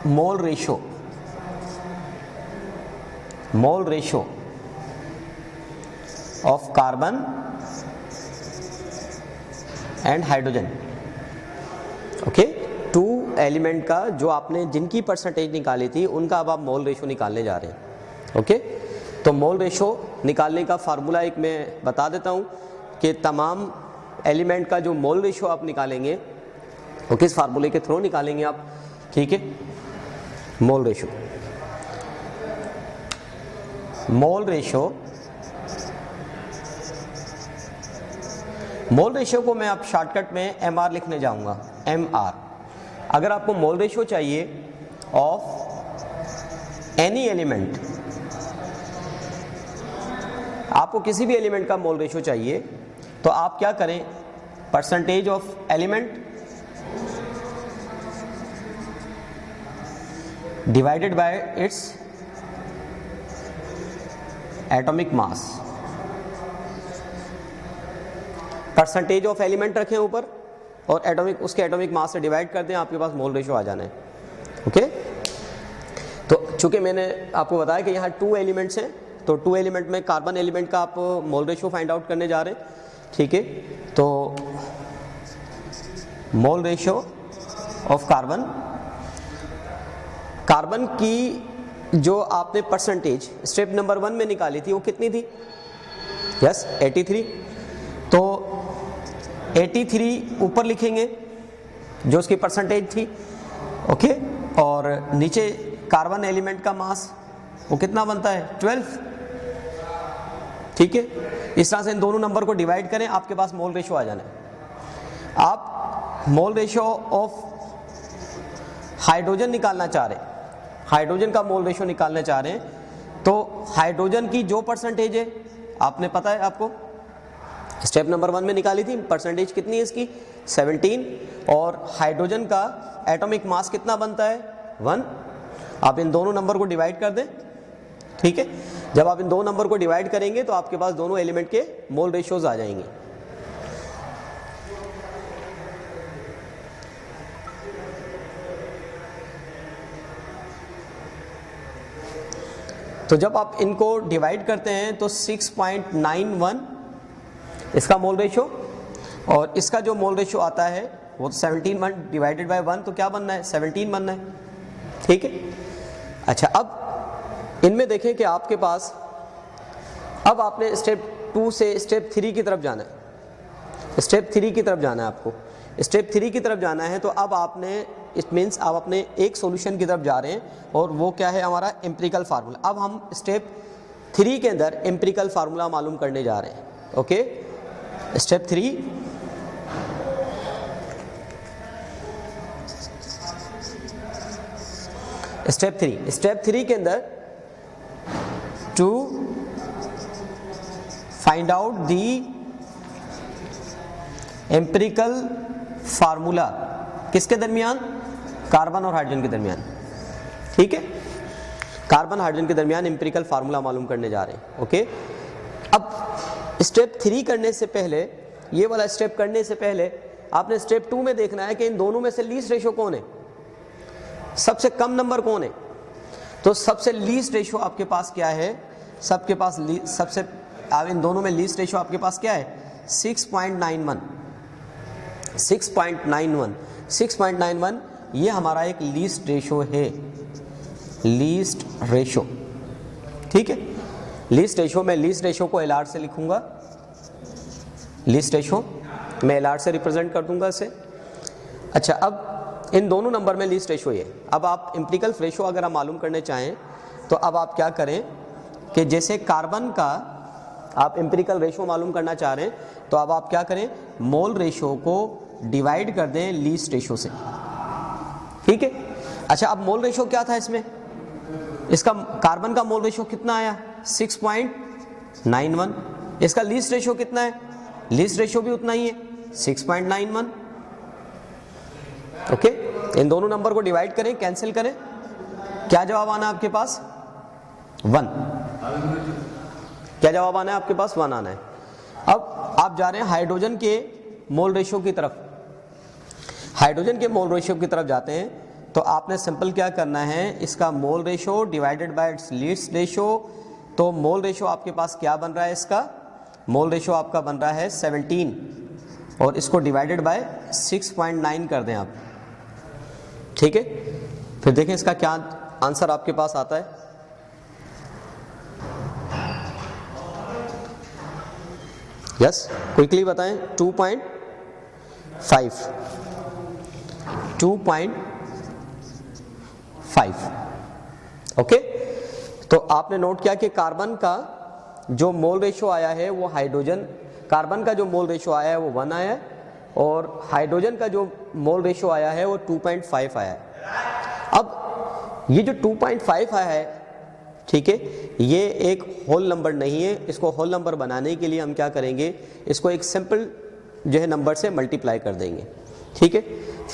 Mole ratio of carbon and hydrogen. Okay, two element का जो आपने जिनकी परसेंटेज निकाली थी उनका अब आप मोल रेशो निकालने जा रहे हैं। ओके, तो मोल रेशो निकालने का फार्मूला एक मैं बता देता हूं कि तमाम एलिमेंट का जो मोल रेशो आप निकालेंगे वो किस फार्मूले के थ्रू निकालेंगे आप। ठीक है, मोल रेशो को मैं अब शॉर्टकट में MR लिखने जाऊंगा, MR। अगर आपको मोल रेशो चाहिए ऑफ एनी एलिमेंट, आपको किसी भी एलिमेंट का मोल रेशो चाहिए तो आप क्या करें, percentage of element divided by its atomic mass. Percentage of element रखें ऊपर और उसके एटॉमिक मास से डिवाइड कर दें, आपके पास मोल रेशो आ जाना है। ओके, तो चूंकि मैंने आपको बताया कि यहाँ 2 एलिमेंट्स हैं, तो 2 एलिमेंट में कार्बन एलिमेंट का आप मोल रेशो फाइंड आउट करने जा रहे हैं। ठीक है, तो मोल रेशो ऑफ कार्बन की जो आपने परसेंटेज स्टेप नंबर 1 में निकाली थी वो कितनी थी? यस, 83। तो 83 ऊपर लिखेंगे जो उसकी परसेंटेज थी। ओके, और नीचे कार्बन एलिमेंट का मास वो कितना बनता है? 12। ठीक है, इस तरह से इन दोनों नंबर को डिवाइड करें, आपके पास मोल रेशो आ जाना है। आप मोल रेशो ऑफ हाइड्रोजन निकालना चाह रहे हैं, हाइड्रोजन का मोल रेशो निकालना चाह रहे हैं, तो हाइड्रोजन की जो परसेंटेज है आपने पता है, आपको स्टेप नंबर 1 में निकाली थी, परसेंटेज कितनी है इसकी? 17। और हाइड्रोजन का एटॉमिक मास कितना बनता है? 1। आप इन दोनों नंबर को डिवाइड कर दें। ठीक है, जब आप इन दो नंबर को डिवाइड करेंगे तो आपके पास दोनों एलिमेंट के मोल रेशियोज आ जाएंगे। तो जब आप इनको डिवाइड करते हैं तो 6.91 इसका मोल रेशो, और इसका जो मोल रेशो आता है वो 17 डिवाइडेड बाय 1, तो क्या बनना है? 17 बनना है। ठीक है, अच्छा, अब इनमें देखें कि आपके पास, अब आपने स्टेप 2 से स्टेप 3 की तरफ जाना है। स्टेप 3 की तरफ जाना है आपको, स्टेप 3 की तरफ जाना है। तो अब आपने, इट मीन्स आप अपने एक सॉल्यूशन की तरफ जा रहे हैं, और वो क्या है? हमारा एम्पिरिकल फार्मूला। अब हम स्टेप 3 के अंदर एम्पिरिकल फार्मूला मालूम करने जा रहे हैं। ओके, स्टेप 3, स्टेप 3 के अंदर to find out the empirical formula किसके दरमियान? कार्बन और हाइड्रोजन के दरमियान। ठीक है, कार्बन हाइड्रोजन के दरमियान एम्पिरिकल फार्मूला मालूम करने जा रहे हैं। ओके, अब स्टेप 3 करने से पहले, ये वाला स्टेप करने से पहले आपने स्टेप 2 में देखना है कि इन दोनों में से लीस्ट रेशो कौन है, सबसे कम नंबर कौन है। तो सबसे लीस्ट रेशो आपके पास क्या है? सबके पास सबसे, इन दोनों में लीस्ट रेशो आपके पास क्या है? 6.91। 6.91 ये हमारा एक लीस्ट रेशो है, लीस्ट रेशो। ठीक है, लीस्ट रेशो, मैं लीस्ट रेशो को LR से लिखूंगा, लीस्ट रेशो मैं LR से रिप्रेजेंट कर दूंगा इसे। अच्छा, अब इन दोनों नंबर में लीस्ट रेशो ये। अब आप एम्पिरिकल रेशो अगर आप मालूम करने चाहें तो अब आप क्या करें कि जैसे कार्बन का आप एम्पिरिकल रेशो मालूम करना चाह रहे हैं, तो अब आप क्या करें? मोल रेशो को डिवाइड कर दें लीस्ट रेशो से। ठीक है, अच्छा, अब मोल रेशो क्या था इसमें? इसका कार्बन का मोल रेशो कितना आया? 6.91। इसका लीस्ट रेशो कितना है? लीस्ट रेशो भी उतना ही है, 6.91। ओके, इन दोनों नंबर को डिवाइड करें, कैंसिल करें, क्या जवाब आना है आपके पास? 1। क्या जवाब आना है आपके पास? 1 आना है। अब आप जा रहे हैं हाइड्रोजन के मोल रेशो की तरफ। हाइड्रोजन के मोल रेशो की तरफ जाते हैं तो आपने सिंपल क्या करना है, इसका mole ratio divided by it's least ratio. तो मोल रेशो आपके पास क्या बन रहा है, इसका मोल रेशो आपका बन रहा है 17 और इसको डिवाइडेड बाय 6.9 कर दें आप, ठीक है। फिर देखें इसका क्या आंसर आपके पास आता है। यस, क्विकली बताएं। 2.5 ओके। तो आपने नोट किया कि कार्बन का जो मोल रेशो आया है वो हाइड्रोजन, कार्बन का जो मोल रेशो आया है वो 1 आया है और हाइड्रोजन का जो मोल रेशो आया है वो 2.5 आया है। अब ये जो 2.5 आया है, ठीक है, ये एक होल नंबर नहीं है। इसको होल नंबर बनाने के लिए हम क्या करेंगे, इसको एक सिंपल जो है नंबर से मल्टीप्लाई कर देंगे, ठीक है।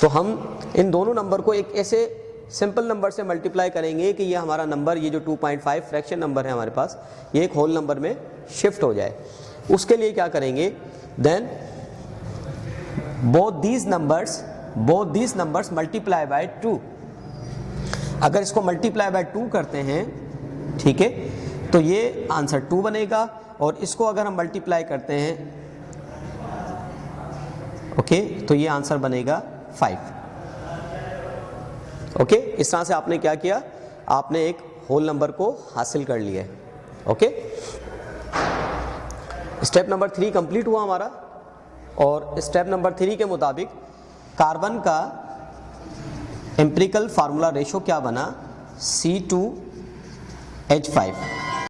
तो हम इन दोनों नंबर को एक ऐसे सिंपल नंबर से मल्टीप्लाई करेंगे कि ये हमारा नंबर, ये जो 2.5 फ्रैक्शन नंबर है हमारे पास, ये एक होल नंबर में शिफ्ट हो जाए। उसके लिए क्या करेंगे, then both these numbers multiply by 2। अगर इसको मल्टीप्लाई बाय 2 करते हैं, ठीक है, तो ये आंसर 2 बनेगा और इसको अगर हम मल्टीप्लाई करते हैं, ओके, तो ये आंसर बनेगा 5। ओके, इस तरह से आपने क्या किया, आपने एक होल नंबर को हासिल कर लिया है। ओके, स्टेप नंबर 3 कंप्लीट हुआ हमारा। और स्टेप नंबर 3 के मुताबिक कार्बन का एम्पिरिकल फार्मूला रेशो क्या बना, C2H5।